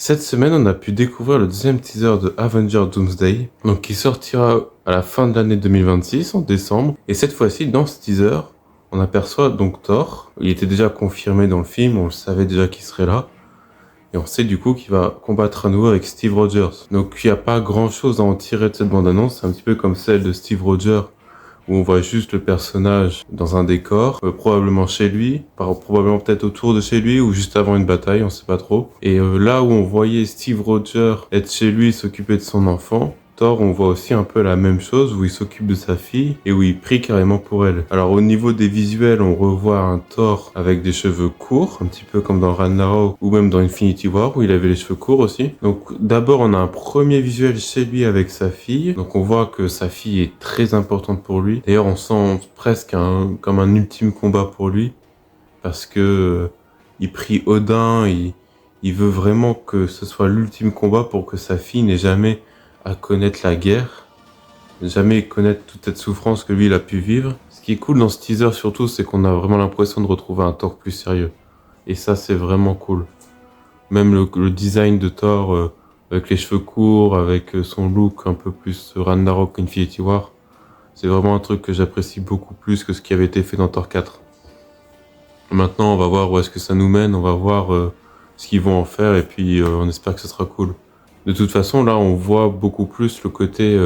Cette semaine, on a pu découvrir le deuxième teaser de Avengers Doomsday, donc qui sortira à la fin de l'année 2026, en décembre. Et cette fois-ci, dans ce teaser, on aperçoit donc Thor. Il était déjà confirmé dans le film, on le savait déjà qu'il serait là. Et on sait du coup qu'il va combattre à nouveau avec Steve Rogers. Donc il n'y a pas grand-chose à en tirer de cette bande-annonce, c'est un petit peu comme celle de Steve Rogers, où on voit juste le personnage dans un décor, probablement chez lui, probablement peut-être autour de chez lui ou juste avant une bataille, on sait pas trop. Et là où on voyait Steve Rogers être chez lui, s'occuper de son enfant, Thor, on voit aussi un peu la même chose où il s'occupe de sa fille et où il prie carrément pour elle. Alors au niveau des visuels, on revoit un Thor avec des cheveux courts, un petit peu comme dans Ragnarok ou même dans Infinity War où il avait les cheveux courts aussi. Donc d'abord on a un premier visuel chez lui avec sa fille. Donc on voit que sa fille est très importante pour lui. D'ailleurs on sent presque comme un ultime combat pour lui parce que il prie Odin, il veut vraiment que ce soit l'ultime combat pour que sa fille n'ait jamais à connaître la guerre, jamais connaître toute cette souffrance que lui il a pu vivre. Ce qui est cool dans ce teaser surtout, c'est qu'on a vraiment l'impression de retrouver un Thor plus sérieux. Et ça c'est vraiment cool. Même le design de Thor, avec les cheveux courts, avec son look un peu plus Ragnarok Infinity War, c'est vraiment un truc que j'apprécie beaucoup plus que ce qui avait été fait dans Thor 4. Maintenant on va voir où est-ce que ça nous mène, on va voir ce qu'ils vont en faire et puis on espère que ce sera cool. De toute façon, là, on voit beaucoup plus le côté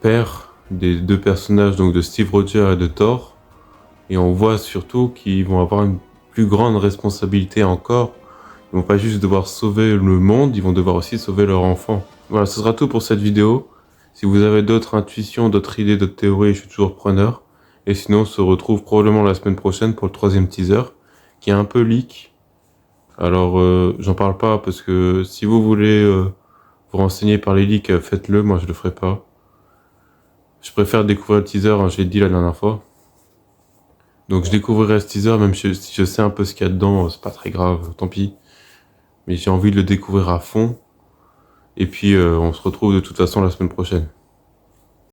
père des deux personnages, donc de Steve Rogers et de Thor. Et on voit surtout qu'ils vont avoir une plus grande responsabilité encore. Ils vont pas juste devoir sauver le monde, ils vont devoir aussi sauver leur enfant. Voilà, ce sera tout pour cette vidéo. Si vous avez d'autres intuitions, d'autres idées, d'autres théories, je suis toujours preneur. Et sinon, on se retrouve probablement la semaine prochaine pour le troisième teaser, qui est un peu leak. Alors, j'en parle pas parce que si vous voulez vous renseigner par les leaks, faites-le, moi je le ferai pas. Je préfère découvrir le teaser, hein, je l'ai dit la dernière fois. Donc je découvrirai ce teaser, même si je sais un peu ce qu'il y a dedans, c'est pas très grave, tant pis. Mais j'ai envie de le découvrir à fond. Et puis on se retrouve de toute façon la semaine prochaine.